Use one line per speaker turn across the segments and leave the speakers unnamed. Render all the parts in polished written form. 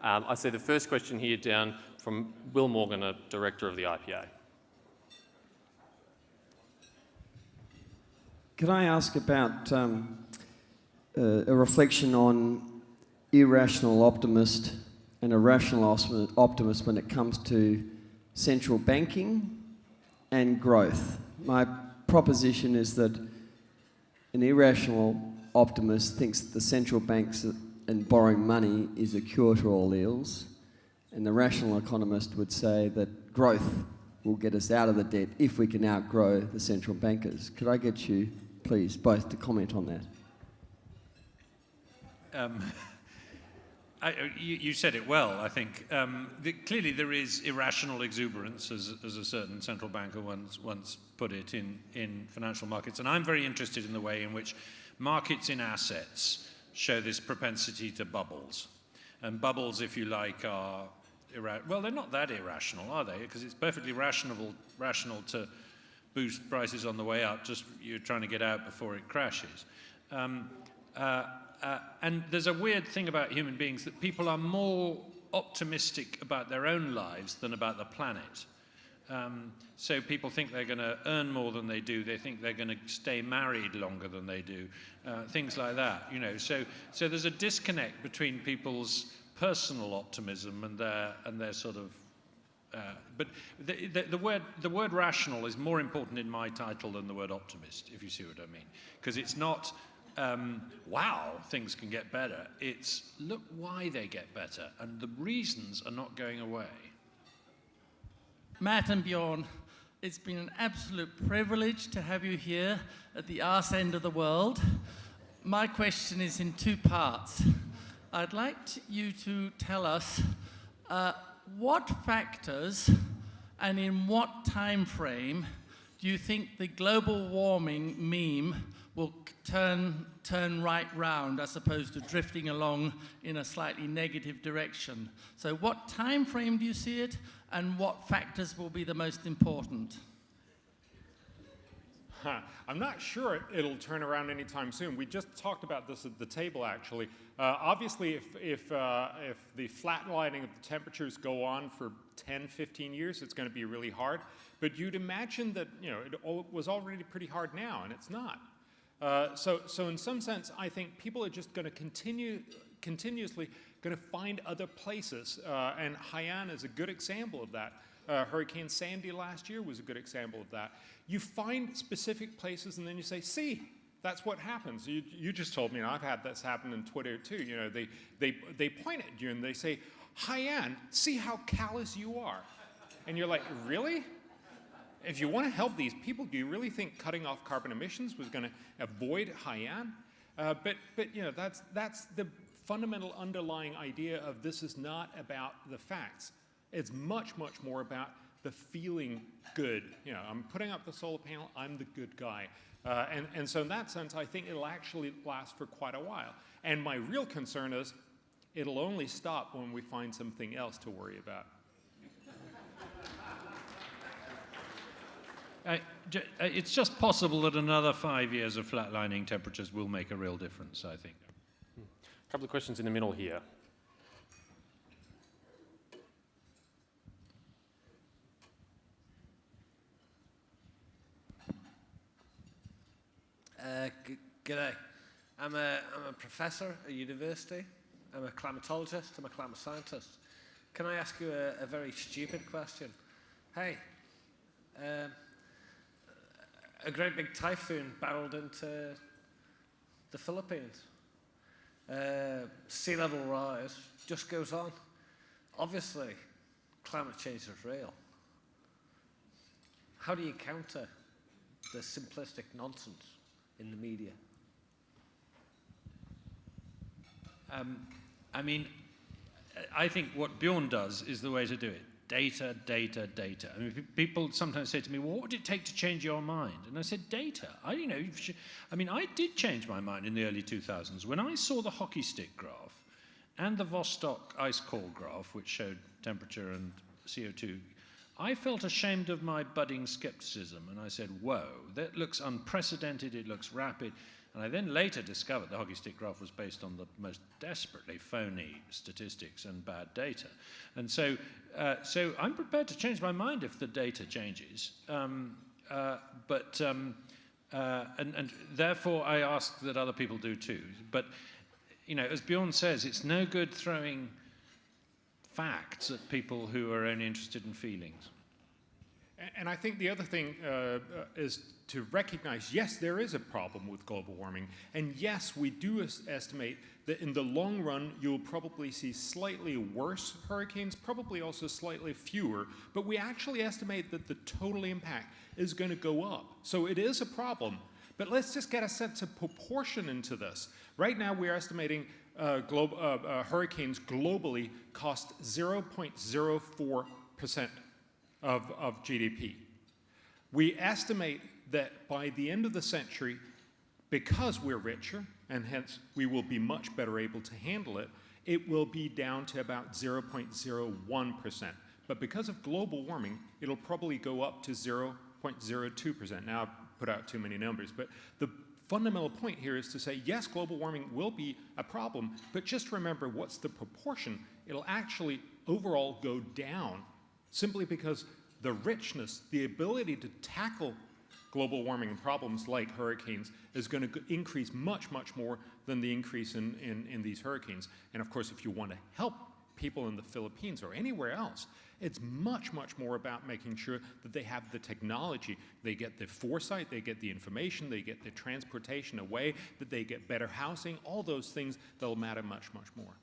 I see the first question here down from Will Morgan, a director of the IPA.
Can I ask about a reflection on irrational optimist and a rational optimist when it comes to central banking and growth? My proposition is that an irrational optimist thinks that the central banks and borrowing money is a cure to all ills, and the rational economist would say that growth will get us out of the debt if we can outgrow the central bankers. Could I get you, please, both to comment on that?
You said it well, I think. Clearly there is irrational exuberance, as a certain central banker once put it, in financial markets. And I'm very interested in the way in which markets in assets show this propensity to bubbles. And bubbles, if you like, are well, they're not that irrational, are they? Because it's perfectly rational to boost prices on the way up, just you're trying to get out before it crashes. And there's a weird thing about human beings, that people are more optimistic about their own lives than about the planet. So people think they're going to earn more than they do. They think they're going to stay married longer than they do. Things like that, you know. So there's a disconnect between people's personal optimism and their sort of. But the word rational is more important in my title than the word optimist, if you see what I mean, because it's not. Wow, things can get better. It's look why they get better, and the reasons are not going away.
Matt and Bjorn, it's been an absolute privilege to have you here at the arse end of the world. My question is in two parts. I'd like you to tell us what factors and in what time frame do you think the global warming meme will turn right round as opposed to drifting along in a slightly negative direction? So what time frame do you see it, and what factors will be the most important?
I'm not sure it'll turn around anytime soon. We just talked about this at the table, actually. Obviously, if the flatlining of the temperatures go on for 10, 15 years, it's going to be really hard. But you'd imagine that, you know, it was already pretty hard now, and it's not. So in some sense, I think people are just going to continuously going to find other places, and Haiyan is a good example of that. Hurricane Sandy last year was a good example of that. You find specific places, and then you say, "See, that's what happens." You just told me, and I've had this happen in Twitter too. You know, they point at you and they say, "Haiyan, see how callous you are," and you're like, "Really? If you want to help these people, do you really think cutting off carbon emissions was going to avoid Haiyan?" But you know, that's the fundamental underlying idea of this is not about the facts. It's much, much more about the feeling good. You know, I'm putting up the solar panel, I'm the good guy. And so in that sense, I think it'll actually last for quite a while. And my real concern is it'll only stop when we find something else to worry about.
It's just possible that another 5 years of flatlining temperatures will make a real difference, I think.
A couple of questions in the middle here.
G'day. I'm a professor at university. I'm a climatologist. I'm a climate scientist. Can I ask you a very stupid question? Hey, a great big typhoon barreled into the Philippines. Sea level rise just goes on. Obviously, climate change is real. How do you counter the simplistic nonsense in the media?
I mean, I think what Bjorn does is the way to do it. Data, data, data. I mean, people sometimes say to me, well, what would it take to change your mind? And I said, data. I did change my mind in the early 2000s. When I saw the hockey stick graph and the Vostok ice core graph, which showed temperature and CO2, I felt ashamed of my budding skepticism. And I said, whoa, that looks unprecedented, it looks rapid. And I then later discovered the hockey stick graph was based on the most desperately phony statistics and bad data. And so I'm prepared to change my mind if the data changes. And therefore I ask that other people do too. But, you know, as Bjorn says, it's no good throwing facts at people who are only interested in feelings.
And I think the other thing is to recognize, yes, there is a problem with global warming, and yes, we do estimate that in the long run, you'll probably see slightly worse hurricanes, probably also slightly fewer, but we actually estimate that the total impact is going to go up. So it is a problem, but let's just get a sense of proportion into this. Right now, we're estimating hurricanes globally cost 0.04% of GDP. We estimate that by the end of the century, because we're richer, and hence we will be much better able to handle it, it will be down to about 0.01%. But because of global warming, it'll probably go up to 0.02%. Now, I've put out too many numbers, but the fundamental point here is to say, yes, global warming will be a problem, but just remember what's the proportion. It'll actually overall go down simply because the richness, the ability to tackle global warming and problems like hurricanes is going to increase much, much more than the increase in these hurricanes. And of course, if you want to help people in the Philippines or anywhere else, it's much, much more about making sure that they have the technology, they get the foresight, they get the information, they get the transportation away, that they get better housing, all those things that'll matter much, much more.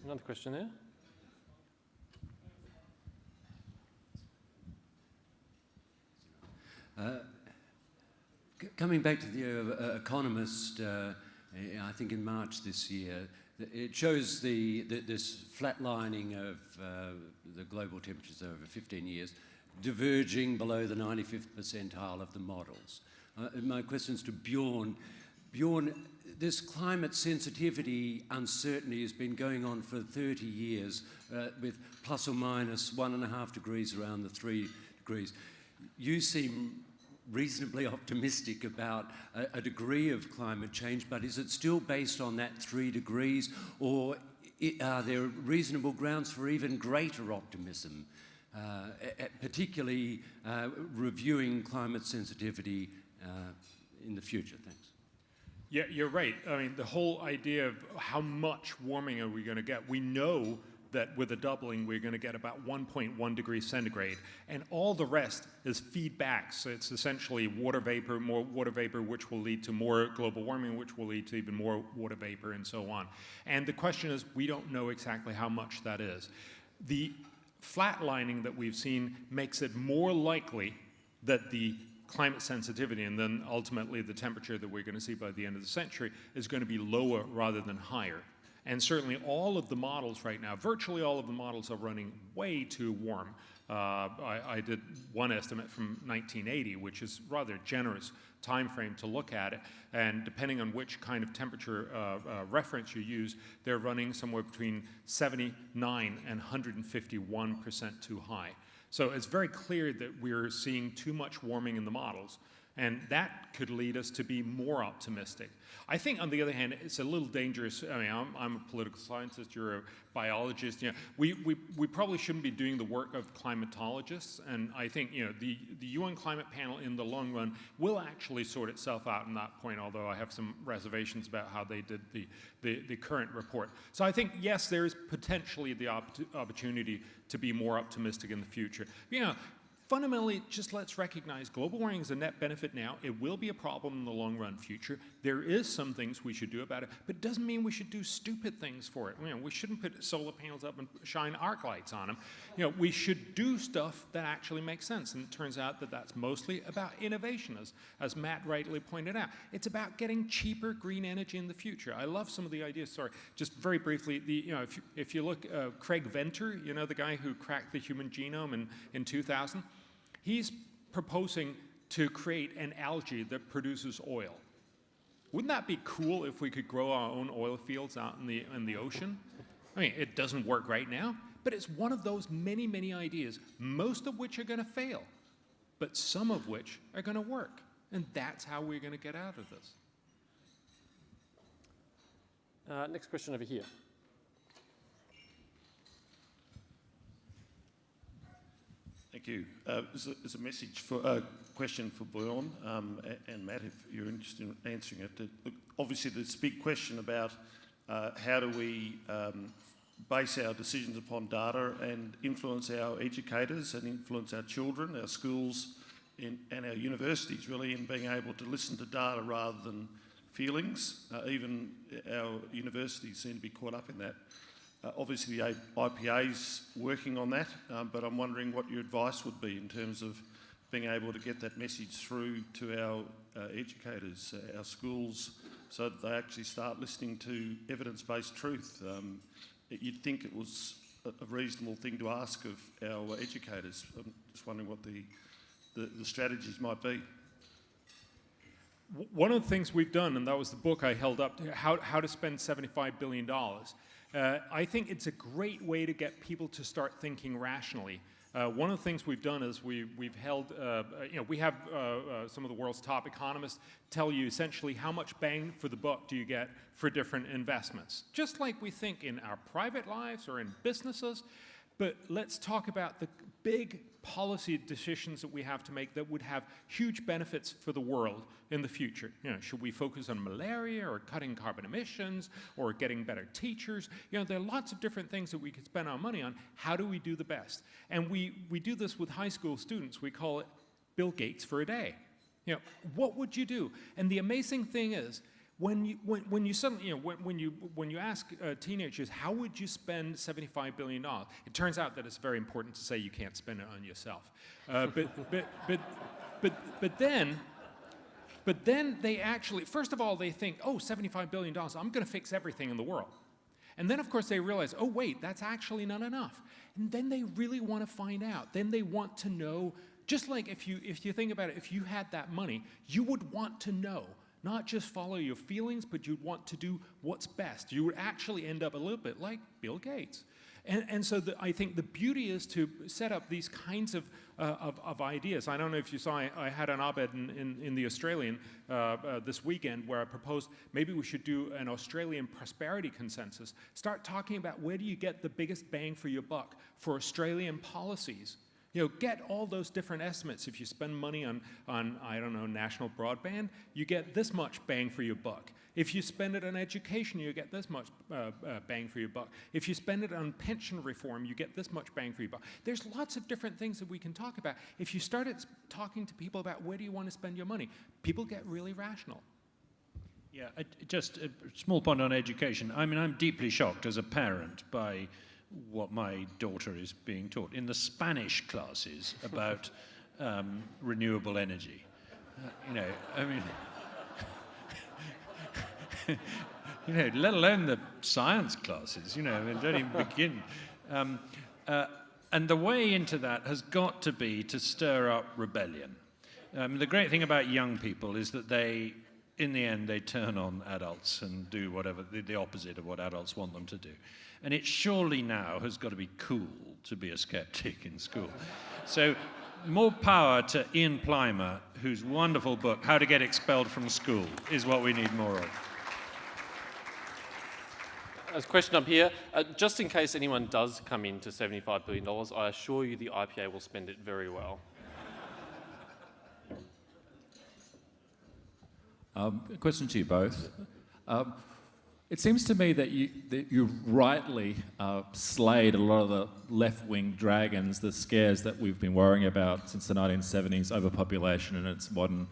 Another question there?
Coming back to the Economist, I think in March this year, it shows this flatlining of the global temperatures over 15 years, diverging below the 95th percentile of the models. My question is to Bjorn. Bjorn, this climate sensitivity uncertainty has been going on for 30 years with plus or minus 1.5 degrees around the 3 degrees. You seem reasonably optimistic about a degree of climate change, but is it still based on that 3 degrees, or are there reasonable grounds for even greater optimism, particularly reviewing climate sensitivity in the future? Thanks.
Yeah, you're right. I mean, the whole idea of how much warming are we going to get, we know that with a doubling, we're going to get about 1.1 degrees centigrade, and all the rest is feedback. So it's essentially water vapor, more water vapor, which will lead to more global warming, which will lead to even more water vapor, and so on. And the question is, we don't know exactly how much that is. The flatlining that we've seen makes it more likely that the climate sensitivity and then ultimately the temperature that we're going to see by the end of the century is going to be lower rather than higher. And certainly all of the models right now, virtually all of the models are running way too warm. I did one estimate from 1980, which is rather a generous time frame to look at it. And depending on which kind of temperature reference you use, they're running somewhere between 79 and 151% too high. So it's very clear that we're seeing too much warming in the models. And that could lead us to be more optimistic. I think, on the other hand, it's a little dangerous. I mean, I'm a political scientist, you're a biologist. You know, we probably shouldn't be doing the work of climatologists. And I think, you know, the UN climate panel in the long run will actually sort itself out in that point, although I have some reservations about how they did the current report. So I think, yes, there is potentially the opportunity to be more optimistic in the future. You know, fundamentally, just let's recognize global warming is a net benefit now. It will be a problem in the long run future. There is some things we should do about it, but it doesn't mean we should do stupid things for it. You know, we shouldn't put solar panels up and shine arc lights on them. You know, we should do stuff that actually makes sense. And it turns out that that's mostly about innovation, as Matt rightly pointed out. It's about getting cheaper green energy in the future. I love some of the ideas. Sorry, just very briefly, you know, if you look, Craig Venter, you know, the guy who cracked the human genome in 2000, he's proposing to create an algae that produces oil. Wouldn't that be cool if we could grow our own oil fields out in the ocean? I mean, it doesn't work right now, but it's one of those many, many ideas, most of which are going to fail, but some of which are going to work. And that's how we're going to get out of this.
Next question over here.
Thank you. It's a message for question for Bjorn and Matt, if you're interested in answering it. Look, obviously, there's a big question about how do we base our decisions upon data and influence our educators and influence our children, our schools, and our universities, really, in being able to listen to data rather than feelings. Even our universities seem to be caught up in that. Obviously, the IPA's working on that, but I'm wondering what your advice would be in terms of being able to get that message through to our educators, our schools, so that they actually start listening to evidence-based truth. You'd think it was a reasonable thing to ask of our educators. I'm just wondering what the strategies might be.
One of the things we've done, and that was the book I held up, How to Spend $75 Billion, I think it's a great way to get people to start thinking rationally. One of the things we've done is we've held, we have some of the world's top economists tell you essentially how much bang for the buck do you get for different investments. Just like we think in our private lives or in businesses, but let's talk about the big policy decisions that we have to make that would have huge benefits for the world in the future. Should we focus on malaria or cutting carbon emissions or getting better teachers? There are lots of different things that we could spend our money on. How do we do the best? And we do this with high school students. We call it Bill Gates for a day. What would you do? And the amazing thing is, when you ask teenagers, how would you spend $75 billion? It turns out that it's very important to say you can't spend it on yourself. But then they actually, first of all, they think, oh, $75 billion, I'm going to fix everything in the world. And then, of course, they realize, oh, wait, that's actually not enough. And then they really want to find out. Then they want to know, just like if you think about it, if you had that money, you would want to know. Not just follow your feelings, but you'd want to do what's best. You would actually end up a little bit like Bill Gates. And so I think the beauty is to set up these kinds of ideas. I don't know if you saw, I had an op-ed in the Australian this weekend where I proposed maybe we should do an Australian prosperity consensus. Start talking about where do you get the biggest bang for your buck for Australian policies. Get all those different estimates. If you spend money on I don't know, national broadband, you get this much bang for your buck. If you spend it on education, you get this much bang for your buck. If you spend it on pension reform, you get this much bang for your buck. There's lots of different things that we can talk about. If you started talking to people about where do you want to spend your money, people get really rational.
Yeah, just a small point on education. I mean, I'm deeply shocked as a parent by what my daughter is being taught in the Spanish classes about renewable energy. Let alone the science classes, they don't even begin. And the way into that has got to be to stir up rebellion. The great thing about young people is that in the end, they turn on adults and do whatever, the opposite of what adults want them to do. And it surely now has got to be cool to be a skeptic in school. So more power to Ian Plimer, whose wonderful book, How to Get Expelled from School, is what we need more of.
There's a question up here. Just in case anyone does come into $75 billion, I assure you the IPA will spend it very well.
A question to you both. It seems to me that you rightly slayed a lot of the left-wing dragons, the scares that we've been worrying about since the 1970s, overpopulation and its modern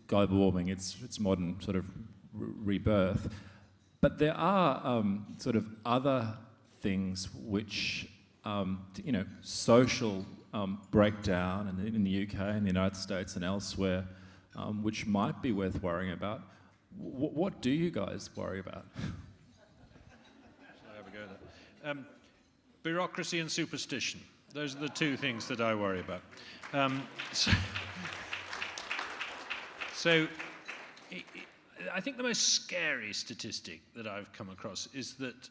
global warming, its modern sort of rebirth. But there are sort of other things which, social breakdown in the UK, in the United States and elsewhere, which might be worth worrying about. What do you guys worry about?
Shall I have a go at that? Bureaucracy and superstition. Those are the two things that I worry about. I think the most scary statistic that I've come across is that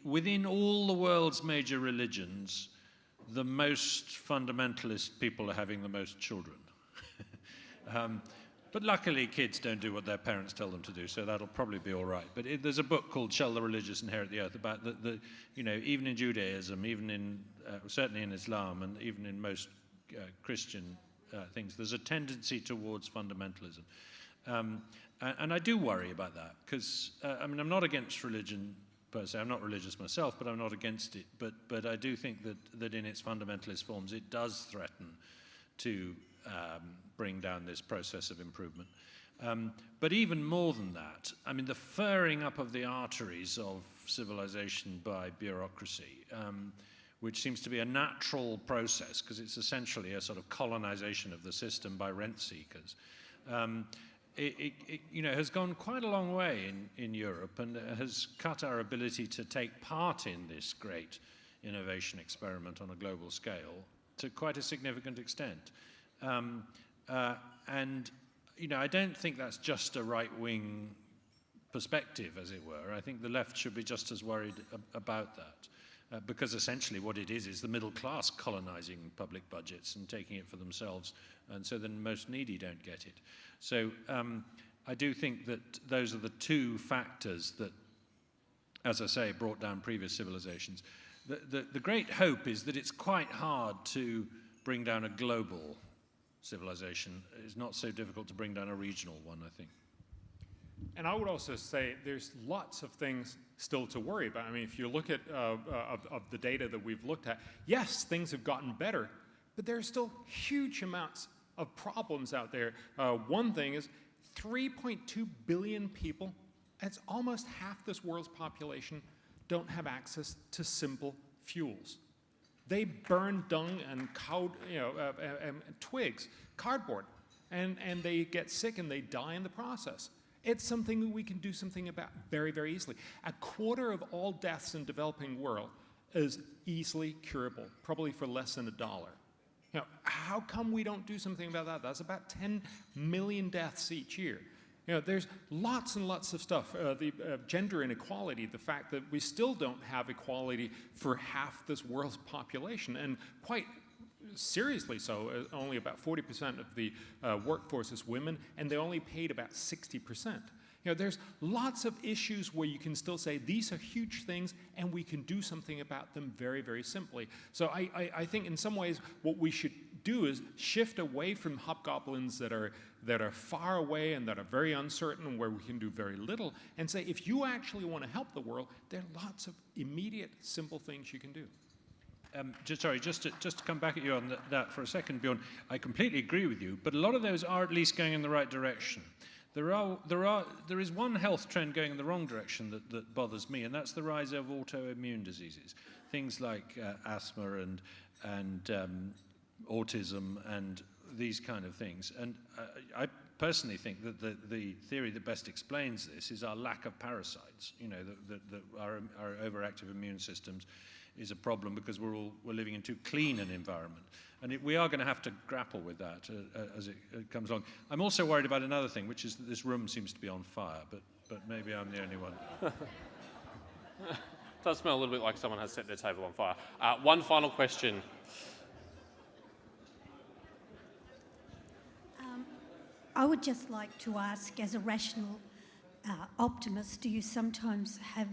within all the world's major religions, the most fundamentalist people are having the most children. But luckily, kids don't do what their parents tell them to do, so that'll probably be all right. But there's a book called Shall the Religious Inherit the Earth about even in Judaism, even in certainly in Islam, and even in most Christian things, there's a tendency towards fundamentalism. And I do worry about that, because, I'm not against religion per se. I'm not religious myself, but I'm not against it. But I do think that in its fundamentalist forms, it does threaten to bring down this process of improvement. But even more than that, the furring up of the arteries of civilization by bureaucracy, which seems to be a natural process, because it's essentially a sort of colonization of the system by rent seekers, has gone quite a long way in Europe, and has cut our ability to take part in this great innovation experiment on a global scale to quite a significant extent. I don't think that's just a right-wing perspective, as it were. I think the left should be just as worried about that, because essentially what it is the middle class colonizing public budgets and taking it for themselves, and so the most needy don't get it. So I do think that those are the two factors that, as I say, brought down previous civilizations. The great hope is that it's quite hard to bring down a global civilization. It's not so difficult to bring down a regional one, I think.
And I would also say there's lots of things still to worry about. If you look at of the data that we've looked at, yes, things have gotten better, but there are still huge amounts of problems out there. One thing is 3.2 billion people, that's almost half this world's population, don't have access to simple fuels. They burn dung and twigs, cardboard, and they get sick and they die in the process. It's something that we can do something about very, very easily. 1/4 of all deaths in the developing world is easily curable, probably for less than $1. How come we don't do something about that? That's about 10 million deaths each year. There's lots and lots of stuff. The gender inequality, the fact that we still don't have equality for half this world's population, and quite seriously so. Only about 40% of the workforce is women, and they're only paid about 60%. There's lots of issues where you can still say these are huge things, and we can do something about them very, very simply. So I think in some ways what we should do is shift away from hobgoblins that are far away and that are very uncertain and where we can do very little, and say if you actually want to help the world, there are lots of immediate, simple things you can do.
Just to come back at you on that for a second, Bjorn, I completely agree with you, but a lot of those are at least going in the right direction. There is one health trend going in the wrong direction that bothers me, and that's the rise of autoimmune diseases, things like asthma and autism and these kind of things. And I personally think that the theory that best explains this is our lack of parasites. That our overactive immune systems is a problem because we're living in too clean an environment. And we are going to have to grapple with that as it comes along. I'm also worried about another thing, which is that this room seems to be on fire, but maybe I'm the only one.
It does smell a little bit like someone has set their table on fire. One final question.
I would just like to ask, as a rational optimist, do you sometimes have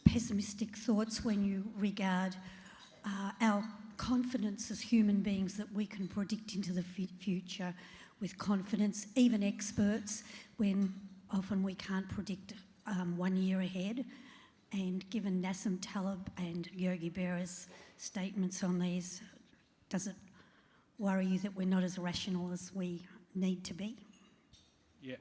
pessimistic thoughts when you regard our confidence as human beings that we can predict into the future with confidence, even experts, when often we can't predict 1 year ahead? And given Nassim Taleb and Yogi Berra's statements on these, does it worry you that we're not as rational as we need to be?
Yeah,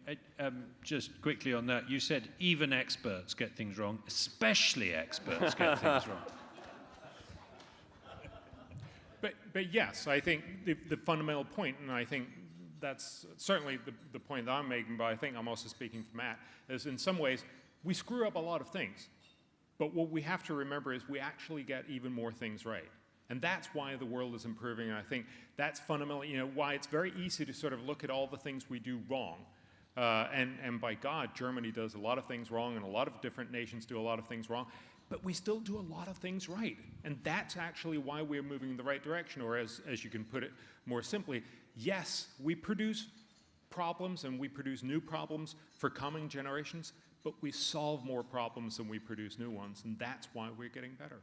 just quickly on that, you said even experts get things wrong, especially experts get things wrong.
But yes, I think the fundamental point, and I think that's certainly the point that I'm making, but I think I'm also speaking for Matt, is in some ways we screw up a lot of things. But what we have to remember is we actually get even more things right. And that's why the world is improving, and I think that's fundamentally, why it's very easy to sort of look at all the things we do wrong. And by God, Germany does a lot of things wrong, and a lot of different nations do a lot of things wrong, but we still do a lot of things right. And that's actually why we're moving in the right direction, or as you can put it more simply, yes, we produce problems and we produce new problems for coming generations, but we solve more problems than we produce new ones, and that's why we're getting better.